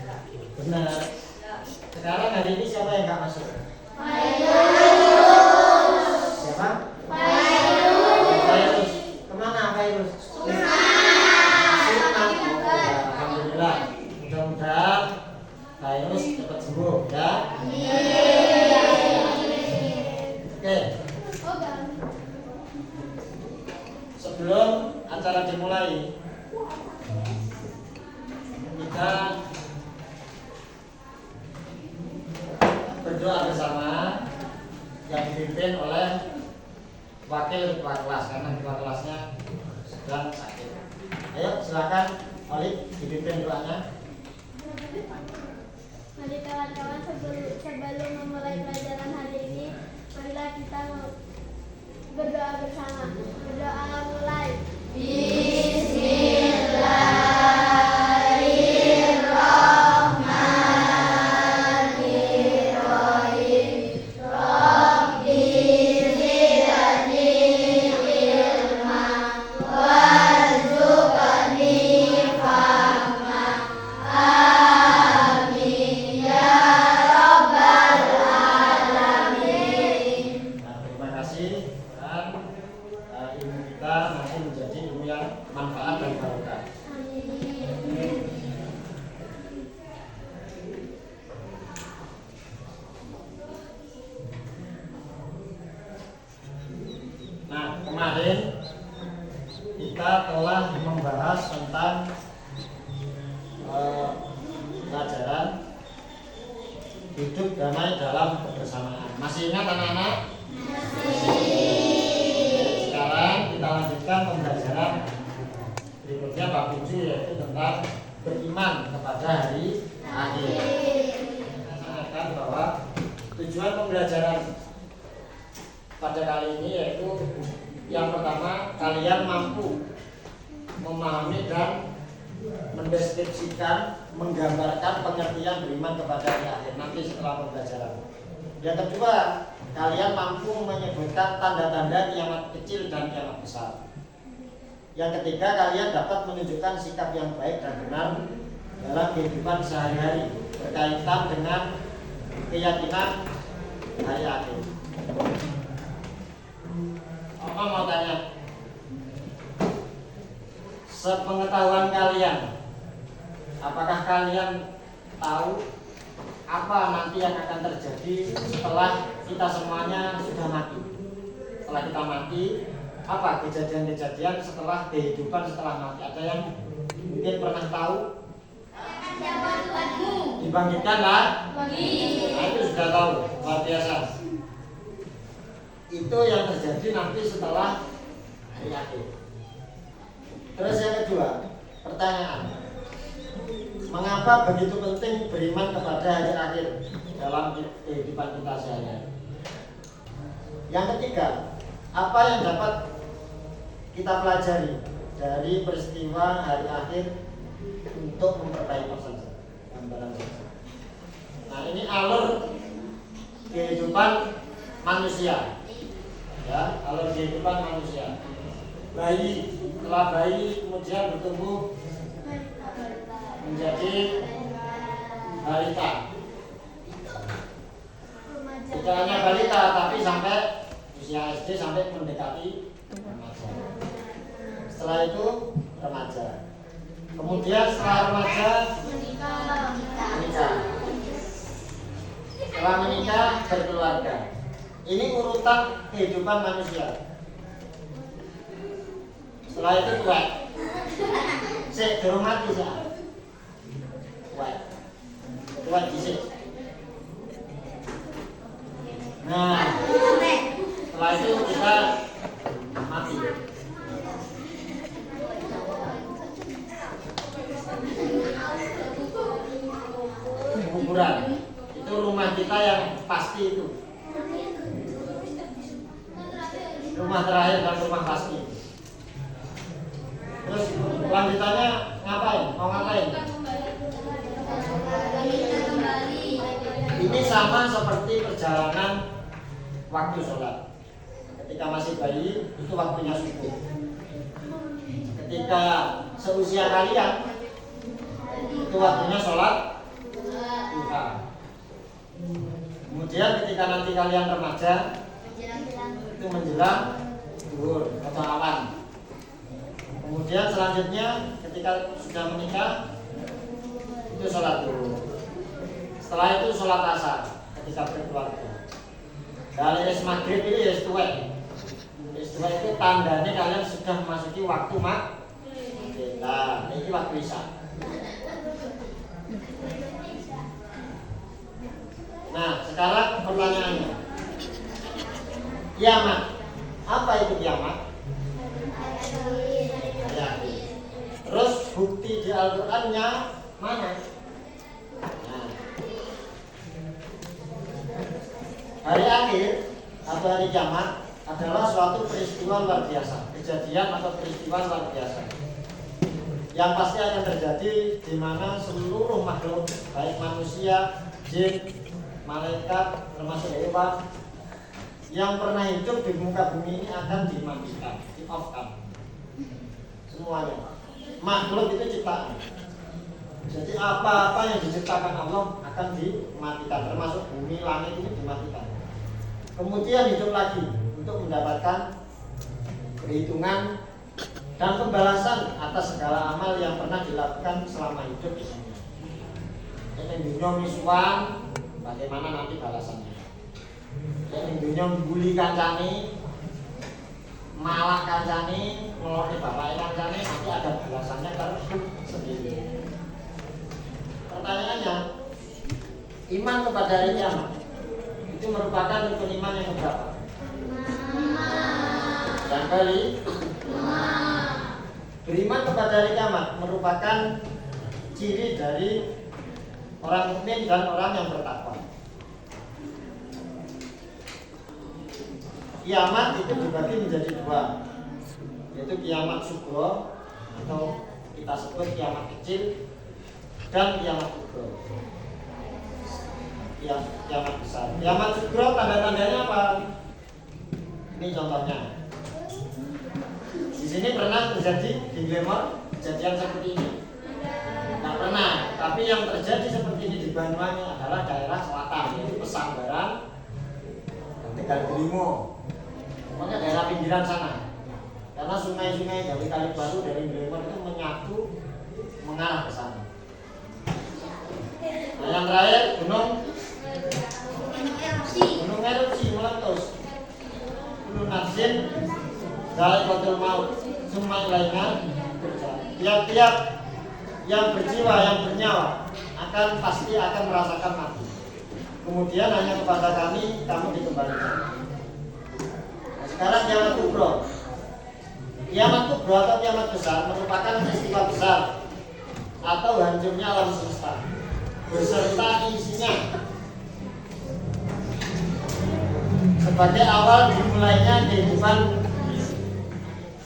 Benar. Sekarang hari ini siapa yang nggak masuk? Siapa? Virus. Kemana virus? Alhamdulillah. Mudah-mudahan virus cepat sembuh ya. Oke. Sebelum acara dimulai, kita berdoa bersama yang dipimpin oleh wakil ketua kelas karena ketua kelasnya sedang sakit. Ayo silakan Olip dipimpin doanya. Mari kawan-kawan, sebelum memulai pelajaran hari ini, marilah kita berdoa bersama. Berdoa mulai. Kemarin kita telah membahas tentang pelajaran hidup damai dalam kebersamaan. Masih ingat anak-anak? Sekarang kita lanjutkan pembelajaran berikutnya bab 7, yaitu tentang beriman kepada hari akhir. Saya sampaikan bahwa tujuan pembelajaran pada kali ini yaitu yang pertama, kalian mampu memahami dan mendeskripsikan, menggambarkan pengertian beriman kepada hari akhir nanti setelah pembelajaran. Yang kedua, kalian mampu menyebutkan tanda-tanda kiamat kecil dan kiamat besar. Yang ketiga, kalian dapat menunjukkan sikap yang baik dan benar dalam kehidupan sehari-hari berkaitan dengan keyakinan hari akhir. Apa mau tanya? Sepengetahuan kalian, apakah kalian tahu apa nanti yang akan terjadi setelah kita semuanya sudah mati? Setelah kita mati, apa kejadian-kejadian setelah kehidupan setelah mati? Ada yang mungkin pernah tahu? Dibangkitkan lah? Nah, itu sudah tahu, luar biasa. Itu yang terjadi nanti setelah hari akhir. Terus yang kedua, pertanyaan, mengapa begitu penting beriman kepada hari akhir dalam kehidupan kita sehari-hari? Yang ketiga, apa yang dapat kita pelajari dari peristiwa hari akhir untuk memperbaiki saja? Nah, ini alur kehidupan manusia. Ya, kalau kehidupan manusia, bayi, setelah bayi kemudian bertumbuh menjadi balita. Tidak hanya balita, tapi sampai usia SD sampai mendekati remaja. Setelah itu remaja. Kemudian setelah remaja menikah. Setelah menikah berkeluarga. Ini urutan kehidupan manusia. Setelah itu tua. Durung mati ya. Tua disik. Nah, setelah itu kita mati. Kuburan. Itu rumah kita yang pasti itu. Rumah terakhir dan rumah pasti. Terus lanjutannya ngapain? Mau ngapain? Ini sama seperti perjalanan waktu sholat. Ketika masih bayi itu waktunya subuh. Ketika seusia kalian itu waktunya sholat Kemudian ketika nanti kalian remaja itu menjelang zuhur atau awan. Kemudian selanjutnya ketika sudah menikah itu sholat zuhur. Setelah itu sholat asar ketika berkeluarga. Dari maghrib itu ya istuwe. Istuwe itu tandanya kalian sudah memasuki waktu maghrib. Nah, ini waktu isya. Nah, sekarang pertanyaannya, kiamat. Apa itu kiamat? Ya. Terus bukti di Al-Qur'annya mana? Nah. Hari akhir atau hari kiamat adalah suatu peristiwa luar biasa, kejadian atau peristiwa luar biasa yang pasti akan terjadi di mana seluruh makhluk, baik manusia, jin, malaikat, termasuk hewan yang pernah hidup di muka bumi ini akan dimatikan, di-off-kan. Semuanya. Makhluk itu ciptaan. Jadi apa-apa yang diciptakan Allah akan dimatikan, termasuk bumi, langit ini dimatikan. Kemudian hidup lagi untuk mendapatkan perhitungan dan pembalasan atas segala amal yang pernah dilakukan selama hidup di dunia. Yang dunia misuan, bagaimana nanti balasannya? Yang dunia membuli kancane, malak kancane, ngeloni bapak kancane, nanti ada balasannya tersendiri. Pertanyaannya, iman kepada hari kiamat itu merupakan rukun iman yang berapa? Yang kali beriman kepada hari kiamat merupakan ciri dari orang mukmin dan orang yang bertakwa. Kiamat itu dibagi menjadi dua, yaitu kiamat sugro atau kita sebut kiamat kecil dan kiamat sugro. Kiamat besar. Kiamat sugro tanda-tandanya apa? Ini contohnya. Di sini pernah terjadi di Glemor kejadian seperti ini? Tidak pernah. Tapi yang terjadi seperti ini di Banyuwangi adalah daerah selatan, yaitu Pesanggerahan dan Tegal Delimo. Pokoknya daerah pinggiran sana. Karena sungai-sungai dari Kalibaru dari Glemor itu menyatu mengarah ke sana. Nah, yang terakhir gunung erupsi meletus. Gunung Nazin dari Batul Maut semua lainnya. Tiap-tiap yang berjiwa, yang bernyawa pasti akan merasakan mati. Kemudian hanya kepada kamu dikembalikan. Nah, sekarang kiamat kubro. Kiamat kubro atau kiamat besar merupakan peristiwa besar atau hancurnya alam semesta beserta isinya sebagai awal dimulainya kehidupan.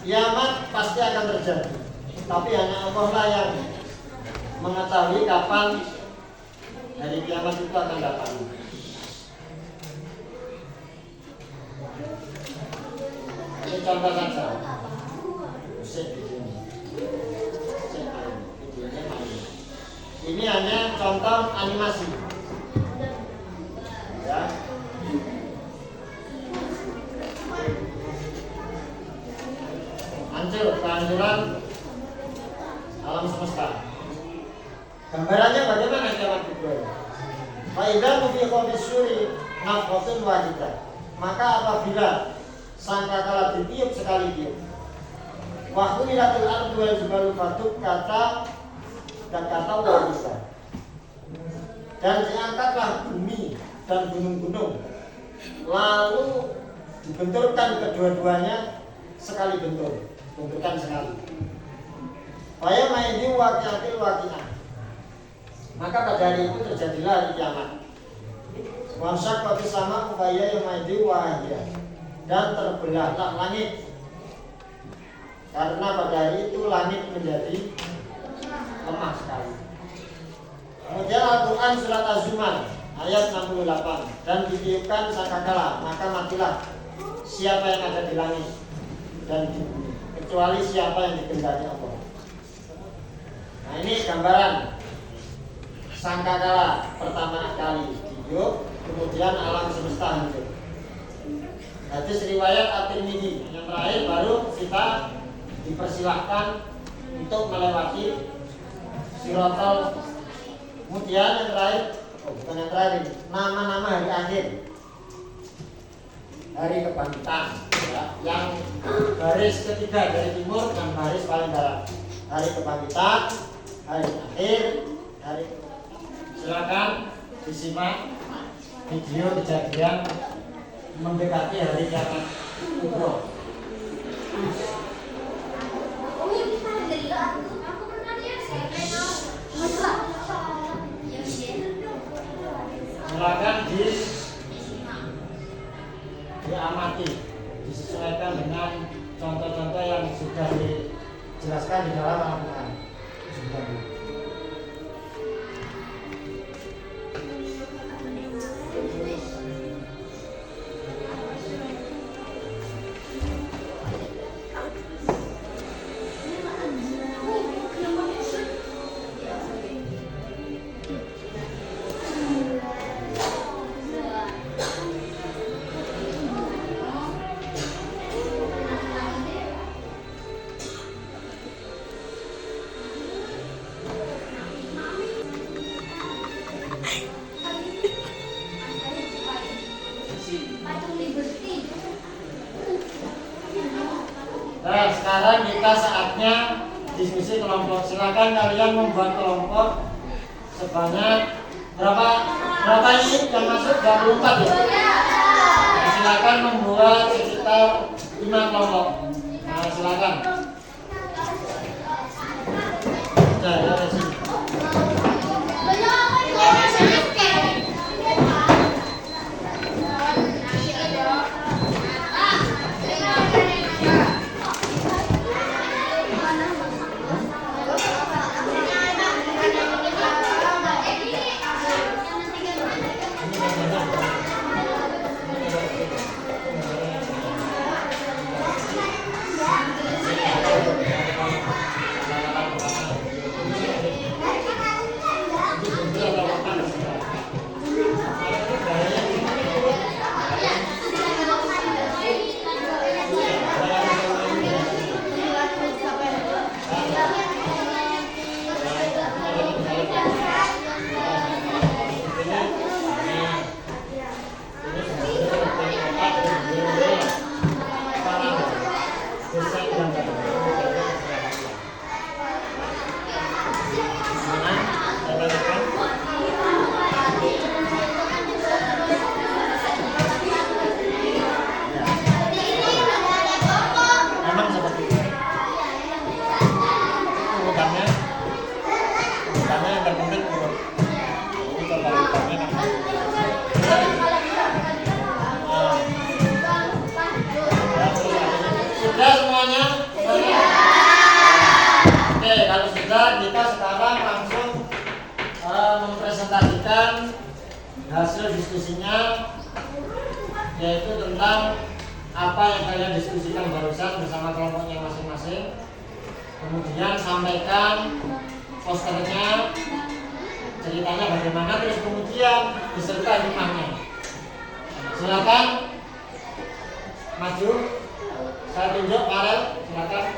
Kiamat pasti akan terjadi, tapi hanya Allah lah yang mengetahui kapan hari kiamat itu akan datang. Ini contoh saja. Ini hanya contoh animasi. Ya. Hancur, kehancuran alam semesta. Gambarannya bagaimana kiamat kubro? Fa'idza nufiqa fis-suri nafkhatun wahidah. Maka apabila sangkakala ditiup sekali tiup, wa humilatil ardu wal jibalu fadukkata dan kata wahidah. Dan diangkatlah bumi dan gunung-gunung, lalu dibenturkan kedua-duanya sekali benturkan sekali. Faya maidi waqi'atil waqi'ah. Maka pada hari itu terjadilah hari kiamat. Wamsak bagi sama faya yang maidi wahiyah. Dan terbelahlah langit. Karena pada hari itu langit menjadi lemah sekali. Kemudian Al-Quran surat Az-Zumar ayat 68. Dan ditiupkan sangkakala, maka matilah siapa yang ada di langit dan di bumi, kecuali siapa yang dikehendaki Allah. Nah, ini gambaran sangkakala pertama kali hidup, kemudian alam semesta hancur. Hadis riwayat At-Tirmidzi. Yang terakhir baru kita dipersilahkan untuk melewati Siratal. Kemudian yang terakhir, bukan yang terakhir, nama-nama hari akhir, hari kebangkitan, ya, yang baris ketiga dari timur dan baris paling barat. Hari kebangkitan, hari akhir, hari. Silakan disimak video kejadian mendekati hari kiamat kubra. Silakan diamati, disesuaikan dengan contoh-contoh yang sudah dijelaskan di dalam Al-Quran. Nah, sekarang kita saatnya diskusi kelompok. Silakan kalian membuat kelompok sebanyak berapa ini yang masuk 24 ya? Nah, silakan membuat sekitar 5 kelompok. Nah, silakan. Nah, dari sini. Sudah semuanya? Oke, kalau sudah kita sekarang langsung mempresentasikan hasil diskusinya, yaitu tentang apa yang kalian diskusikan barusan bersama kelompoknya masing-masing. Kemudian sampaikan posternya, ceritanya bagaimana, terus kemudian beserta hikmahnya. Silakan maju. Saya tunjuk Farel, silakan.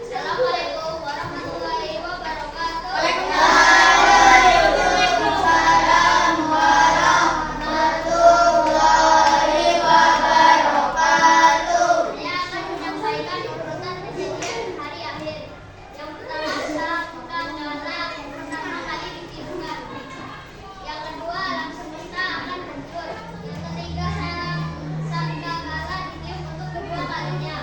Assalamualaikum warahmatullahi wabarakatuh. Waalaikumsalam warahmatullahi wabarakatuh. Saya akan menyampaikan urutan kejadian hari akhir. Yang pertama adalah pekan darah yang pertama kali ditiupkan. Yang kedua, alam semesta akan hancur. Yang ketiga, sangkakala ditiup untuk kedua kalinya.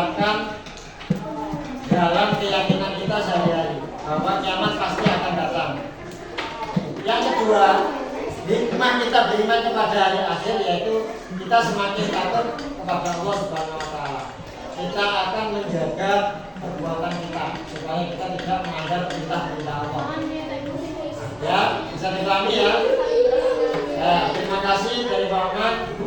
terapkan dalam keyakinan kita sehari-hari bahwa kiamat pasti akan datang. Yang kedua, hikmah kita beriman kepada hari akhir yaitu kita semakin takut kepada Allah Subhanahu wa taala. Kita akan menjaga perbuatan kita supaya kita tidak melanggar perintah-perintah Allah. Ya, bisa dipahami ya. Ya, terima kasih dari Pak Ahmad.